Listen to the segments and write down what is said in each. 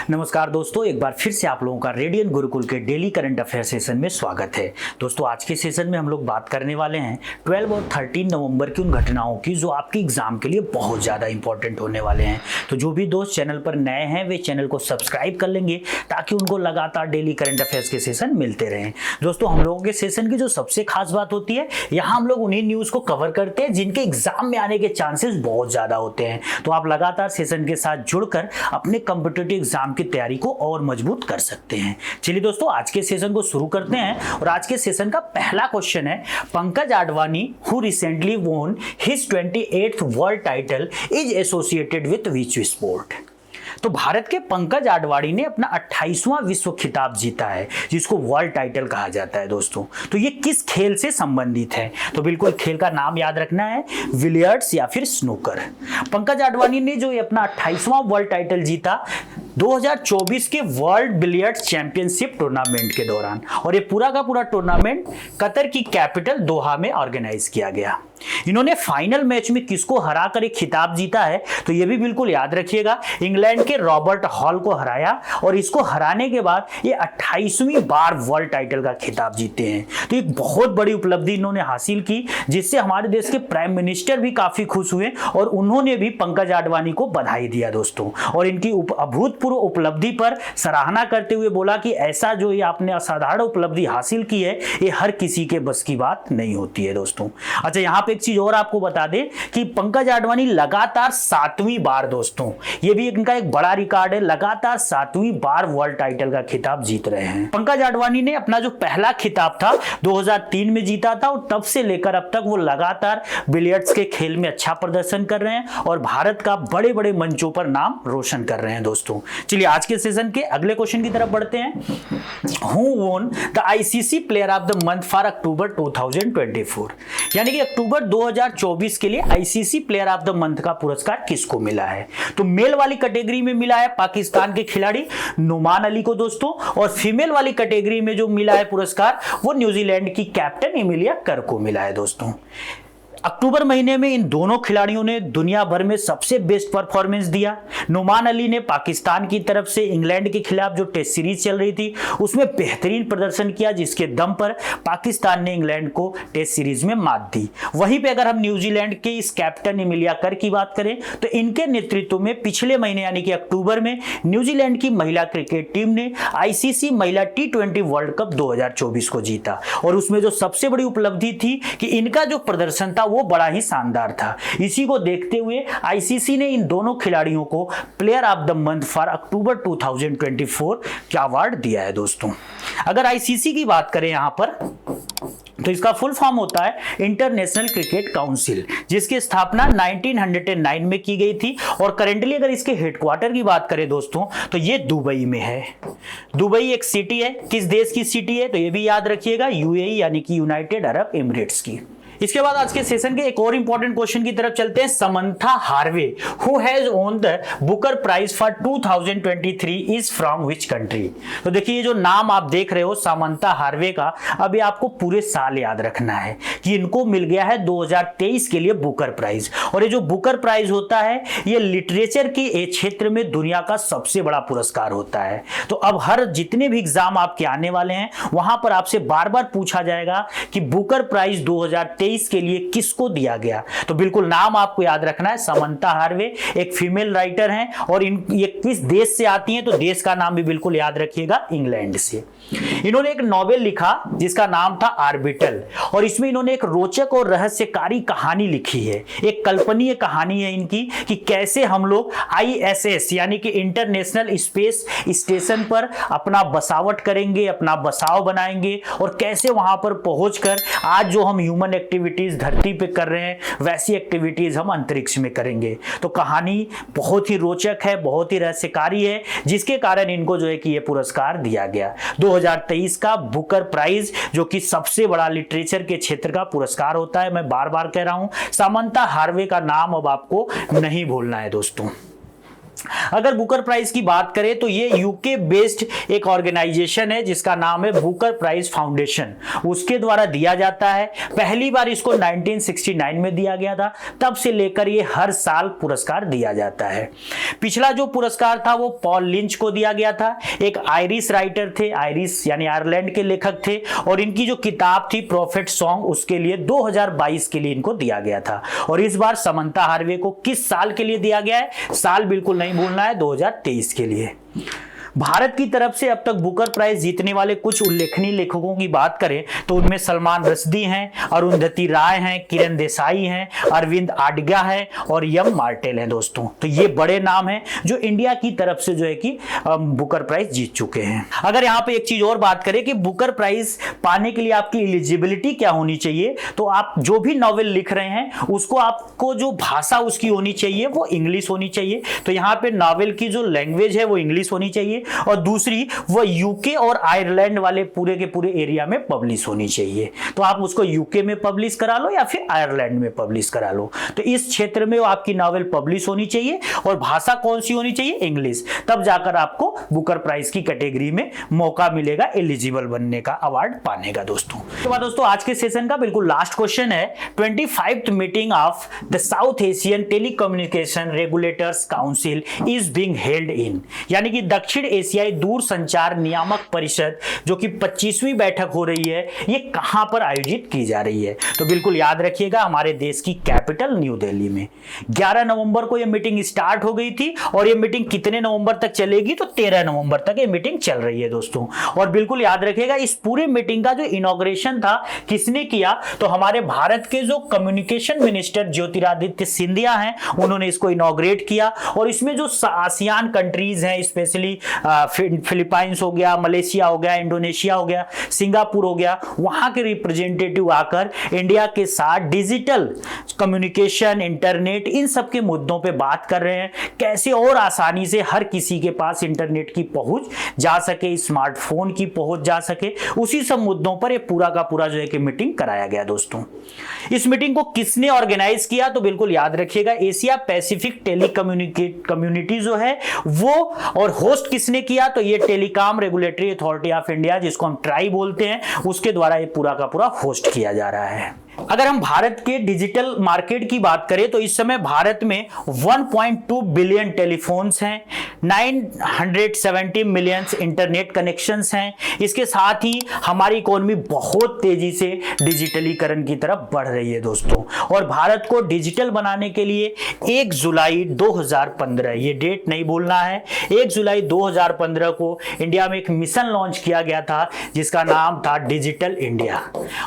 नमस्कार दोस्तों, एक बार फिर से आप लोगों का रेडियन गुरुकुल के डेली करंट अफेयर सेशन में स्वागत है। दोस्तों, आज के सेशन में हम लोग बात करने वाले हैं 12 और 13 नवंबर की उन घटनाओं की जो आपके एग्जाम के लिए बहुत ज़्यादा इंपॉर्टेंट होने वाले हैं। तो जो भी दोस्त चैनल पर नए हैं वे चैनल को सब्सक्राइब कर लेंगे ताकि उनको लगातार डेली करंट अफेयर्स के सेशन मिलते रहें। दोस्तों, हम लोगों के सेशन की जो सबसे खास बात होती है, यहाँ हम लोग उन्हीं न्यूज़ को कवर करते हैं जिनके एग्जाम में आने के चांसेस बहुत ज़्यादा होते हैं। तो आप लगातार सेशन के साथ जुड़कर अपने कॉम्पिटिटिव एग्जाम की तैयारी को और मजबूत कर सकते हैं। चलिए दोस्तों, आज के सेशन को शुरू करते हैं और आज के सेशन का पहला क्वेश्चन है, पंकज आडवाणी हु रिसेंटली वोन his 28th world title is associated with which sport. तो भारत के पंकज आडवाणी ने अपना 28वां विश्व खिताब जीता है जिसको वर्ल्ड टाइटल कहा जाता है। दोस्तों, तो ये किस खेल से संबंधित है? तो बिल्कुल खेल का नाम याद रखना है, बिलियर्ड्स या फिर स्नूकर। पंकज आडवाणी ने जो ये अपना 28वां वर्ल्ड टाइटल जीता 2024 के वर्ल्ड बिलियर्ड्स चैंपियनशिप टूर्नामेंट के दौरान, और ये पूरा का पूरा टूर्नामेंट कतर की कैपिटल दोहा में ऑर्गेनाइज किया गया। इन्होंने फाइनल मैच में किसको हराकर एक खिताब जीता है? तो ये भी बिल्कुल याद रखिएगा, इंग्लैंड के रॉबर्ट हॉल को हराया और इसको हराने के बाद ये 28वीं बार वर्ल्ड टाइटल का खिताब जीते हैं। तो एक बहुत बड़ी उपलब्धि इन्होंने हासिल की जिससे हमारे देश के प्राइम मिनिस्टर भी काफी खुश हुए और उन्होंने भी पंकज आडवाणी को बधाई दिया दोस्तों, और इनकी अभूतपूर्व उपलब्धि पर सराहना करते हुए बोला कि ऐसा जो ये आपने असाधारण उपलब्धि हासिल की है ये हर किसी के बस की बात नहीं होती है दोस्तों। अच्छा, यहाँ पे एक चीज और आपको बता दें कि पंकज आडवाणी लगातार 7वीं बार, दोस्तों ये भी इनका एक बड़ा रिकॉर्ड है, लगातार 7वीं बार वर्ल्ड टाइटल का खिताब जीत रहे हैं। पंकज आडवाणी ने अपना जो पहला खिताब था 2003 में जीता था और तब से लेकर अब तक वो लगातार बिलियर्ड्स के खेल में अच्छा प्रदर्शन कर रहे हैं और भारत का बड़े बड़े मंचों पर नाम रोशन कर रहे हैं। दोस्तों, चलिए आज के सेशन के अगले क्वेश्चन की तरफ बढ़ते हैं। Who won the ICC player of the month for October 2024, यानी कि अक्टूबर 2024 के लिए ICC player of the month का पुरस्कार किसको मिला है? तो मेल वाली कैटेगरी में मिला है पाकिस्तान के खिलाड़ी नुमान अली को दोस्तों, और फीमेल वाली कैटेगरी में जो मिला है पुरस्कार वो न्यूजीलैंड की कैप्टन एमिलिया कर को मिला है। दोस्तों, अक्टूबर महीने में इन दोनों खिलाड़ियों ने दुनिया भर में सबसे बेस्ट परफॉर्मेंस दिया। नुमान अली ने पाकिस्तान की तरफ से इंग्लैंड के खिलाफ जो टेस्ट सीरीज चल रही थी उसमें बेहतरीन प्रदर्शन किया जिसके दम पर पाकिस्तान ने इंग्लैंड को टेस्ट सीरीज में मात दी। वहीं पे अगर हम न्यूजीलैंड के इस कैप्टन एमिलिया कर की बात करें तो इनके नेतृत्व में पिछले महीने यानी कि अक्टूबर में न्यूजीलैंड की महिला क्रिकेट टीम ने आईसीसी महिला T20 वर्ल्ड कप 2024 को जीता, और उसमें जो सबसे बड़ी उपलब्धि थी कि इनका जो प्रदर्शन था वो बड़ा ही शानदार था। इसी को देखते हुए आईसीसी ने इन दोनों खिलाड़ियों को player of the month for October 2024 का अवार्ड दिया है। दोस्तों, अगर आईसीसी की बात करें यहां पर तो इसका फुल फॉर्म होता है इंटरनेशनल क्रिकेट काउंसिल, जिसकी स्थापना 1909 में की गई थी, और करेंटली अगर इसके हेडक्वार्टर की बात करें दोस्तों तो ये दुबई में है। दुबई एक सिटी है, किस देश की सिटी है? तो ये भी याद रखिएगा, यूएई यानी कि यूनाइटेड अरब एमिरेट्स की। इसके बाद आज के सेशन के एक और इंपॉर्टेंट क्वेश्चन की तरफ चलते हैं। Samantha Harvey who has won the Booker Prize for 2023 is from which country. तो देखिए, ये जो नाम आप देख रहे हो समंथा हार्वे का, अभी आपको पूरे साल याद रखना है कि इनको मिल गया है 2023 के लिए बुकर प्राइज, और ये जो बुकर प्राइज होता है ये लिटरेचर के क्षेत्र में दुनिया का सबसे बड़ा पुरस्कार होता है। तो अब हर जितने भी एग्जाम आपके आने वाले हैं वहां पर आपसे बार बार पूछा जाएगा कि बुकर प्राइज 2023 के लिए किसको दिया गया। तो बिल्कुल नाम आपको याद रखना है, समंथा हार्वे एक फीमेल राइटर हैं, और ये किस देश से आती हैं? तो देश का नाम भी बिल्कुल याद रखिएगा, इंग्लैंड से। इन्होंने एक नॉवेल लिखा जिसका नाम था आर्बिटल, और इसमें इन्होंने एक रोचक और रहस्यकारी कहानी लिखी है। एक कल्पनीय कहानी है इनकी कि कैसे हम लोग आईएसएस यानी कि इंटरनेशनल स्पेस स्टेशन पर अपना बसावट करेंगे, अपना बसाव बनाएंगे, और कैसे वहां पर पहुंचकर आज जो हम ह्यूमन एक्टिविटीज धरती पे कर रहे हैं वैसी एक्टिविटीज हम अंतरिक्ष में करेंगे। तो कहानी बहुत ही रोचक है, बहुत ही रहस्यकारी है, जिसके कारण इनको जो है कि ये पुरस्कार दिया गया 2023 का बुकर प्राइज, जो कि सबसे बड़ा लिटरेचर के क्षेत्र का पुरस्कार होता है। मैं बार बार कह रहा हूं, समंथा हार्वे का नाम अब आपको नहीं भूलना है दोस्तों। अगर बुकर प्राइज की बात करें तो ये यूके बेस्ड एक ऑर्गेनाइजेशन है जिसका नाम है बुकर प्राइज फाउंडेशन, उसके द्वारा दिया जाता है। पहली बार इसको 1969 में दिया गया था, तब से लेकर ये हर साल पुरस्कार दिया जाता है। पिछला जो पुरस्कार था वो पॉल लिंच को दिया गया था, एक आयरिश राइटर थे, आयरिश यानी आयरलैंड के लेखक थे, और इनकी जो किताब थी प्रॉफिट सॉन्ग, उसके लिए 2022 के लिए इनको दिया गया था। और इस बार समंता हार्वे को किस साल के लिए दिया गया है, साल बिल्कुल नहीं भूलना है, 2023 के लिए। भारत की तरफ से अब तक बुकर प्राइज जीतने वाले कुछ उल्लेखनीय लेखकों की बात करें तो उनमें सलमान रश्दी हैं, अरुंधति राय हैं, किरण देसाई हैं, अरविंद आडगा है और यम मार्टेल हैं दोस्तों। तो ये बड़े नाम हैं जो इंडिया की तरफ से जो है कि बुकर प्राइज जीत चुके हैं। अगर यहाँ पे एक चीज और बात करें कि बुकर प्राइज पाने के लिए आपकी एलिजिबिलिटी क्या होनी चाहिए, तो आप जो भी नॉवेल लिख रहे हैं उसको आपको जो भाषा उसकी होनी चाहिए वो इंग्लिश होनी चाहिए। तो यहाँ पे नॉवेल की जो लैंग्वेज है वो इंग्लिश होनी चाहिए, और दूसरी वो यूके और आयरलैंड वाले पूरे के पूरे एरिया में पब्लिश होनी चाहिए। तो आप उसको यूके में पब्लिश करा लो या फिर आयरलैंड में पब्लिश करा लो, तो इस क्षेत्र में आपकी नॉवेल पब्लिश होनी चाहिए और भाषा कौन सी होनी चाहिए, इंग्लिश। तब जाकर आपको बुकर प्राइज की कैटेगरी में मौका मिलेगा एलिजिबल बनने का, अवार्ड पाने का दोस्तों। तो बाद दोस्तों आज के सेशन का बिल्कुल लास्ट क्वेश्चन है, 25th meeting of the south Asian telecommunication regulators council is being held in, यानी कि दक्षिण एशियाई दूर संचार नियामक परिषद जो कि 25वीं बैठक हो रही है, ये कहां पर आयोजित की जा रही है। तो बिल्कुल याद रखिएगा हमारे देश की कैपिटल न्यू दिल्ली में। 11 नवंबर को ये मीटिंग स्टार्ट हो गई थी और ये मीटिंग कितने नवंबर तक चलेगी, तो 13 नवंबर तक ये मीटिंग चल रही है दोस्तों। और बिल्कुल याद रखिएगा इस पूरे मीटिंग का जो इनॉग्रेशन था किसने किया, तो हमारे भारत के जो कम्युनिकेशन मिनिस्टर ज्योतिरादित्य सिंधिया हैं, उन्होंने इसको इनॉग्रेट किया। और इसमें जो आसियान कंट्रीज हैं, स्पेशली फिलीपाइंस हो गया, मलेशिया हो गया, इंडोनेशिया हो गया, सिंगापुर हो गया, वहां के रिप्रेजेंटेटिव आकर इंडिया के साथ डिजिटल कम्युनिकेशन, इंटरनेट, इन सब के मुद्दों पे बात कर रहे हैं, कैसे और आसानी से हर किसी के पास इंटरनेट की पहुंच जा सके, स्मार्टफोन की पहुंच जा सके, उसी सब मुद्दों पर ये पूरा का पूरा जो है कि मीटिंग कराया गया दोस्तों। इस मीटिंग को किसने ऑर्गेनाइज किया, तो बिल्कुल याद रखिएगा एशिया पैसिफिक कम्युनिटी जो है वो, और होस्ट किसने किया, तो ये telecom regulatory authority of India, जिसको हम ट्राई बोलते हैं, उसके द्वारा ये पूरा का पूरा होस्ट किया जा रहा है। अगर हम भारत के डिजिटल मार्केट की बात करें तो इस समय भारत में 1.2 बिलियन टेलीफोन्स हैं, 970 मिलियन इंटरनेट कनेक्शंस हैं। इसके साथ ही हमारी इकोनॉमी बहुत तेजी से डिजिटलीकरण की तरफ बढ़ रही है दोस्तों। और भारत को डिजिटल बनाने के लिए 1 जुलाई 2015, ये डेट नहीं भूलना है, 1 जुलाई 2015 को इंडिया में एक मिशन लॉन्च किया गया था जिसका नाम था डिजिटल इंडिया।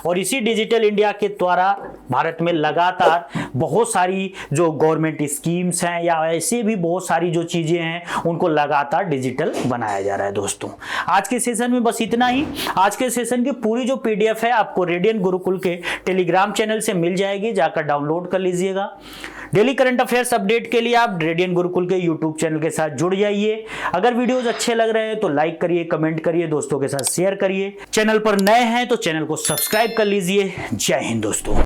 और इसी डिजिटल इंडिया के द्वारा भारत में लगातार बहुत सारी जो गवर्नमेंट स्कीम्स हैं या ऐसे भी बहुत सारी जो चीजें हैं उनको लगातार डिजिटल बनाया जा रहा है दोस्तों। आज के सेशन में बस इतना ही। आज के सेशन की पूरी जो पीडीएफ है आपको रेडियन गुरुकुल के टेलीग्राम चैनल से मिल जाएगी, जाकर डाउनलोड कर लीजिएगा। डेली करंट अफेयर्स अपडेट के लिए आप रेडियन गुरुकुल के यूट्यूब चैनल के साथ जुड़ जाइए। अगर वीडियोस अच्छे लग रहे हैं तो लाइक करिए, कमेंट करिए, दोस्तों के साथ शेयर करिए। चैनल पर नए हैं तो चैनल को सब्सक्राइब कर लीजिए। जय हिंद दोस्तों।